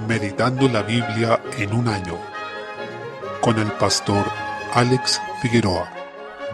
Meditando la Biblia en un año, con el pastor Alex Figueroa.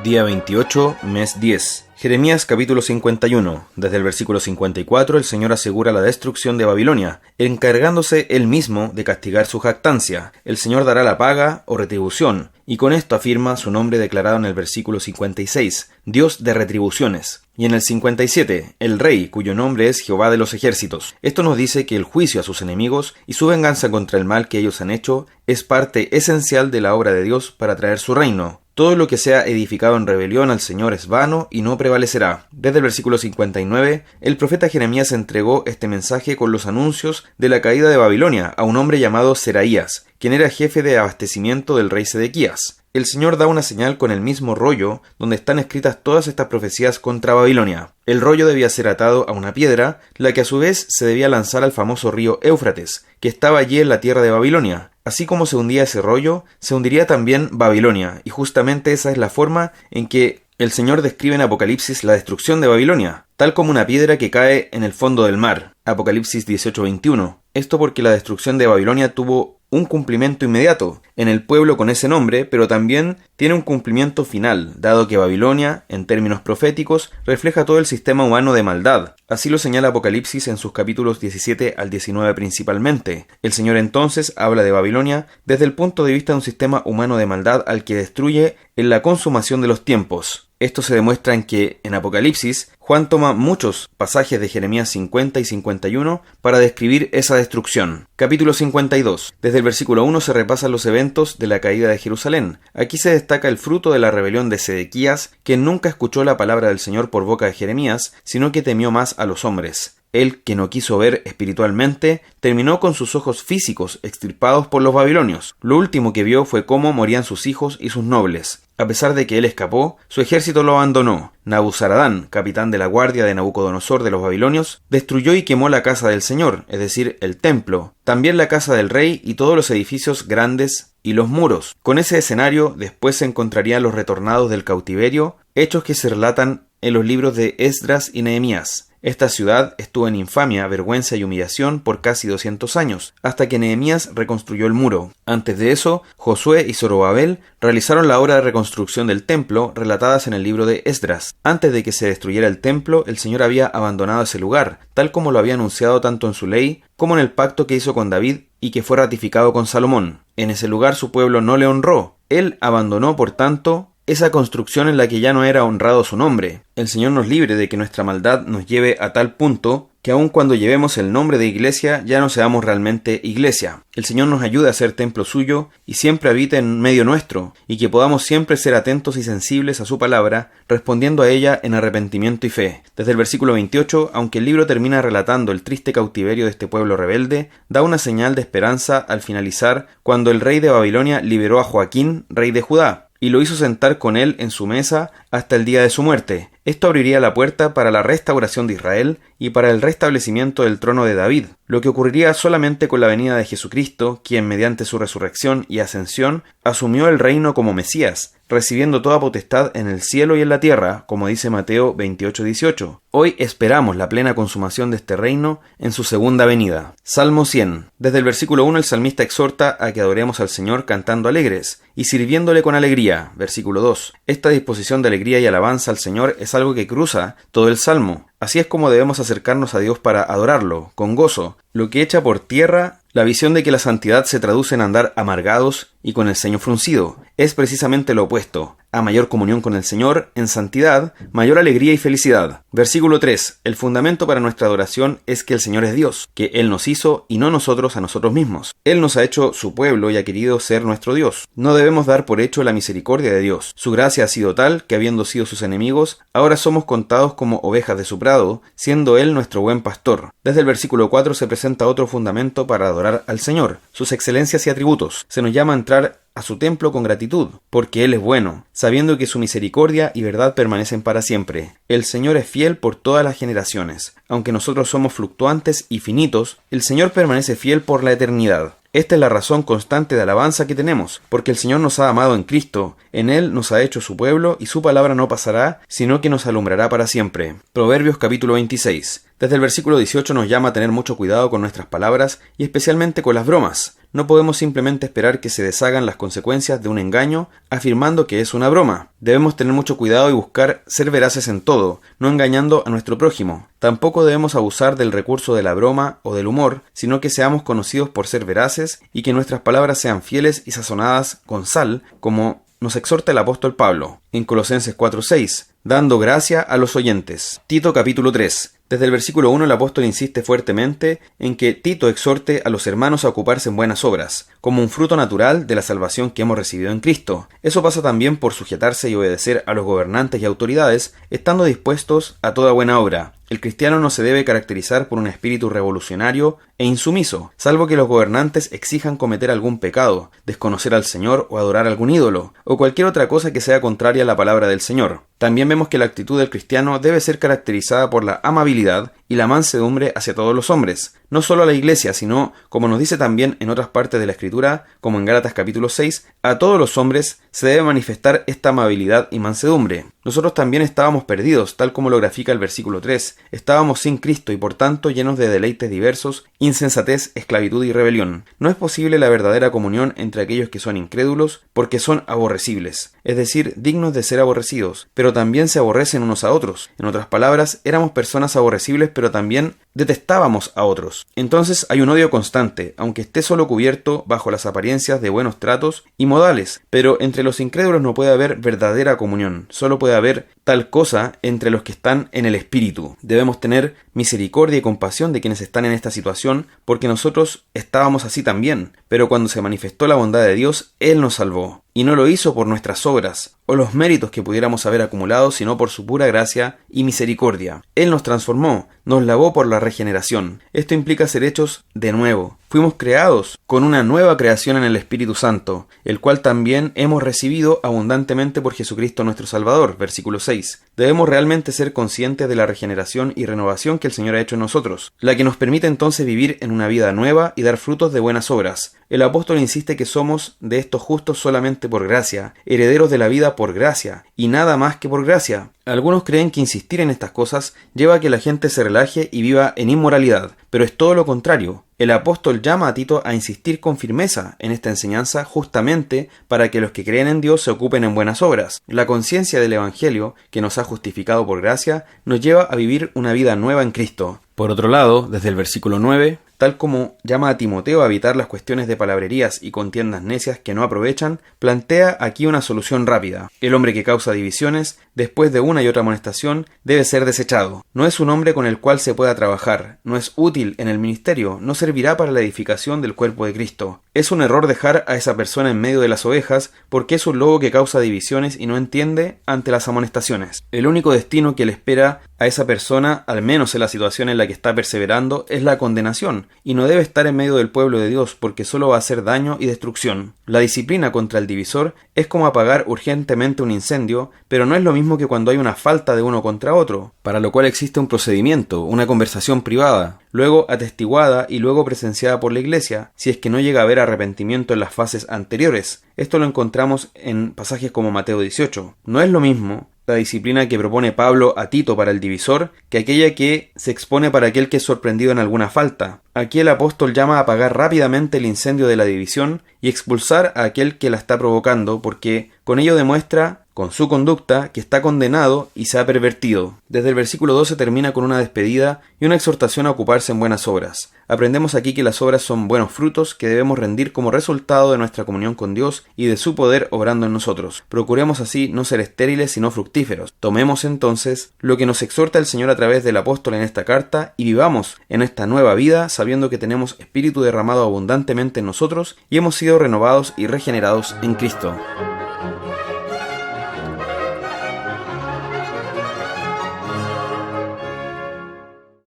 Día 28, mes 10. Jeremías capítulo 51. Desde el versículo 54 el Señor asegura la destrucción de Babilonia, encargándose Él mismo de castigar su jactancia. El Señor dará la paga o retribución, y con esto afirma su nombre declarado en el versículo 56, Dios de retribuciones. Y en el 57, el Rey, cuyo nombre es Jehová de los ejércitos. Esto nos dice que el juicio a sus enemigos y su venganza contra el mal que ellos han hecho es parte esencial de la obra de Dios para traer su reino. Todo lo que sea edificado en rebelión al Señor es vano y no prevalecerá. Desde el versículo 59, el profeta Jeremías entregó este mensaje con los anuncios de la caída de Babilonia a un hombre llamado Seraías, quien era jefe de abastecimiento del rey Sedequías. El Señor da una señal con el mismo rollo donde están escritas todas estas profecías contra Babilonia. El rollo debía ser atado a una piedra, la que a su vez se debía lanzar al famoso río Éufrates, que estaba allí en la tierra de Babilonia. Así como se hundía ese rollo, se hundiría también Babilonia, y justamente esa es la forma en que el Señor describe en Apocalipsis la destrucción de Babilonia, tal como una piedra que cae en el fondo del mar. Apocalipsis 18:21. Esto porque la destrucción de Babilonia tuvo un cumplimiento inmediato en el pueblo con ese nombre, pero también tiene un cumplimiento final, dado que Babilonia, en términos proféticos, refleja todo el sistema humano de maldad. Así lo señala Apocalipsis en sus capítulos 17 al 19 principalmente. El Señor entonces habla de Babilonia desde el punto de vista de un sistema humano de maldad al que destruye en la consumación de los tiempos. Esto se demuestra en que, en Apocalipsis, Juan toma muchos pasajes de Jeremías 50 y 51 para describir esa destrucción. Capítulo 52. Desde el versículo 1 se repasan los eventos de la caída de Jerusalén. Aquí se destaca el fruto de la rebelión de Sedequías, que nunca escuchó la palabra del Señor por boca de Jeremías, sino que temió más a los hombres. Él, que no quiso ver espiritualmente, terminó con sus ojos físicos extirpados por los babilonios. Lo último que vio fue cómo morían sus hijos y sus nobles. A pesar de que él escapó, su ejército lo abandonó. Nabuzaradán, capitán de la guardia de Nabucodonosor de los babilonios, destruyó y quemó la casa del Señor, es decir, el templo, también la casa del rey y todos los edificios grandes y los muros. Con ese escenario, después se encontrarían los retornados del cautiverio, hechos que se relatan en los libros de Esdras y Nehemías. Esta ciudad estuvo en infamia, vergüenza y humillación por casi 200 años, hasta que Nehemías reconstruyó el muro. Antes de eso, Josué y Zorobabel realizaron la obra de reconstrucción del templo relatadas en el libro de Esdras. Antes de que se destruyera el templo, el Señor había abandonado ese lugar, tal como lo había anunciado tanto en su ley como en el pacto que hizo con David y que fue ratificado con Salomón. En ese lugar su pueblo no le honró. Él abandonó, por tanto, esa construcción en la que ya no era honrado su nombre. El Señor nos libre de que nuestra maldad nos lleve a tal punto que aun cuando llevemos el nombre de iglesia, ya no seamos realmente iglesia. El Señor nos ayude a ser templo suyo y siempre habite en medio nuestro, y que podamos siempre ser atentos y sensibles a su palabra, respondiendo a ella en arrepentimiento y fe. Desde el versículo 28, aunque el libro termina relatando el triste cautiverio de este pueblo rebelde, da una señal de esperanza al finalizar cuando el rey de Babilonia liberó a Joaquín, rey de Judá, y lo hizo sentar con él en su mesa hasta el día de su muerte. Esto abriría la puerta para la restauración de Israel y para el restablecimiento del trono de David, lo que ocurriría solamente con la venida de Jesucristo, quien mediante su resurrección y ascensión asumió el reino como Mesías, recibiendo toda potestad en el cielo y en la tierra, como dice Mateo 28:18. Hoy esperamos la plena consumación de este reino en su segunda venida. Salmo 100. Desde el versículo 1 el salmista exhorta a que adoremos al Señor cantando alegres y sirviéndole con alegría. Versículo 2. Esta disposición de alegría y alabanza al Señor es algo que cruza todo el Salmo. Así es como debemos acercarnos a Dios para adorarlo, con gozo, lo que echa por tierra la visión de que la santidad se traduce en andar amargados y con el ceño fruncido. Es precisamente lo opuesto. A mayor comunión con el Señor, en santidad, mayor alegría y felicidad. Versículo 3. El fundamento para nuestra adoración es que el Señor es Dios, que Él nos hizo y no nosotros a nosotros mismos. Él nos ha hecho su pueblo y ha querido ser nuestro Dios. No debemos dar por hecho la misericordia de Dios. Su gracia ha sido tal que, habiendo sido sus enemigos, ahora somos contados como ovejas de su prado, siendo Él nuestro buen pastor. Desde el versículo 4 se presenta otro fundamento para adorar al Señor, sus excelencias y atributos. Se nos llama a entrar a su templo con gratitud, porque Él es bueno, sabiendo que su misericordia y verdad permanecen para siempre. El Señor es fiel por todas las generaciones. Aunque nosotros somos fluctuantes y finitos, el Señor permanece fiel por la eternidad. Esta es la razón constante de alabanza que tenemos, porque el Señor nos ha amado en Cristo, en Él nos ha hecho su pueblo y su palabra no pasará, sino que nos alumbrará para siempre. Proverbios capítulo 26. Desde el versículo 18 nos llama a tener mucho cuidado con nuestras palabras y especialmente con las bromas. No podemos simplemente esperar que se deshagan las consecuencias de un engaño afirmando que es una broma. Debemos tener mucho cuidado y buscar ser veraces en todo, no engañando a nuestro prójimo. Tampoco debemos abusar del recurso de la broma o del humor, sino que seamos conocidos por ser veraces y que nuestras palabras sean fieles y sazonadas con sal, como nos exhorta el apóstol Pablo en Colosenses 4:6, dando gracia a los oyentes. Tito capítulo 3. Desde el versículo 1 el apóstol insiste fuertemente en que Tito exhorte a los hermanos a ocuparse en buenas obras, como un fruto natural de la salvación que hemos recibido en Cristo. Eso pasa también por sujetarse y obedecer a los gobernantes y autoridades, estando dispuestos a toda buena obra. El cristiano no se debe caracterizar por un espíritu revolucionario e insumiso, salvo que los gobernantes exijan cometer algún pecado, desconocer al Señor o adorar algún ídolo, o cualquier otra cosa que sea contraria a la palabra del Señor. También vemos que la actitud del cristiano debe ser caracterizada por la amabilidad y la mansedumbre hacia todos los hombres, no solo a la iglesia, sino, como nos dice también en otras partes de la Escritura, como en Gálatas capítulo 6, a todos los hombres se debe manifestar esta amabilidad y mansedumbre. Nosotros también estábamos perdidos, tal como lo grafica el versículo 3, estábamos sin Cristo y por tanto llenos de deleites diversos, insensatez, esclavitud y rebelión. No es posible la verdadera comunión entre aquellos que son incrédulos, porque son aborrecibles, es decir, dignos de ser aborrecidos, pero también se aborrecen unos a otros. En otras palabras, éramos personas aborrecibles, pero también detestábamos a otros. Entonces hay un odio constante, aunque esté solo cubierto bajo las apariencias de buenos tratos y modales, pero entre los incrédulos no puede haber verdadera comunión, solo puede haber tal cosa entre los que están en el Espíritu. Debemos tener misericordia y compasión de quienes están en esta situación, porque nosotros estábamos así también, pero cuando se manifestó la bondad de Dios, Él nos salvó. Y no lo hizo por nuestras obras o los méritos que pudiéramos haber acumulado, sino por su pura gracia y misericordia. Él nos transformó, nos lavó por la regeneración. Esto implica ser hechos de nuevo. Fuimos creados con una nueva creación en el Espíritu Santo, el cual también hemos recibido abundantemente por Jesucristo nuestro Salvador. Versículo 6. Debemos realmente ser conscientes de la regeneración y renovación que el Señor ha hecho en nosotros, la que nos permite entonces vivir en una vida nueva y dar frutos de buenas obras. El apóstol insiste que somos de estos justos solamente por gracia, herederos de la vida por gracia, y nada más que por gracia. Algunos creen que insistir en estas cosas lleva a que la gente se relaje y viva en inmoralidad, pero es todo lo contrario. El apóstol llama a Tito a insistir con firmeza en esta enseñanza justamente para que los que creen en Dios se ocupen en buenas obras. La conciencia del Evangelio, que nos ha justificado por gracia, nos lleva a vivir una vida nueva en Cristo. Por otro lado, desde el versículo 9, tal como llama a Timoteo a evitar las cuestiones de palabrerías y contiendas necias que no aprovechan, plantea aquí una solución rápida. El hombre que causa divisiones, después de una y otra amonestación, debe ser desechado. No es un hombre con el cual se pueda trabajar, no es útil en el ministerio, no servirá para la edificación del cuerpo de Cristo. Es un error dejar a esa persona en medio de las ovejas, porque es un lobo que causa divisiones y no entiende ante las amonestaciones. El único destino que le espera a esa persona, al menos en la situación en la que está perseverando, es la condenación, y no debe estar en medio del pueblo de Dios, porque solo va a hacer daño y destrucción. La disciplina contra el divisor es como apagar urgentemente un incendio, pero no es lo mismo que cuando hay una falta de uno contra otro, para lo cual existe un procedimiento, una conversación privada, luego atestiguada y luego presenciada por la Iglesia, si es que no llega a haber arrepentimiento en las fases anteriores. Esto lo encontramos en pasajes como Mateo 18. No es lo mismo la disciplina que propone Pablo a Tito para el divisor que aquella que se expone para aquel que es sorprendido en alguna falta. Aquí el apóstol llama a apagar rápidamente el incendio de la división y expulsar a aquel que la está provocando, porque con ello demuestra con su conducta que está condenado y se ha pervertido. Desde el versículo 12 termina con una despedida y una exhortación a ocuparse en buenas obras. Aprendemos aquí que las obras son buenos frutos que debemos rendir como resultado de nuestra comunión con Dios y de su poder obrando en nosotros. Procuremos así no ser estériles sino fructíferos. Tomemos entonces lo que nos exhorta el Señor a través del apóstol en esta carta y vivamos en esta nueva vida sabiendo que tenemos Espíritu derramado abundantemente en nosotros y hemos sido renovados y regenerados en Cristo.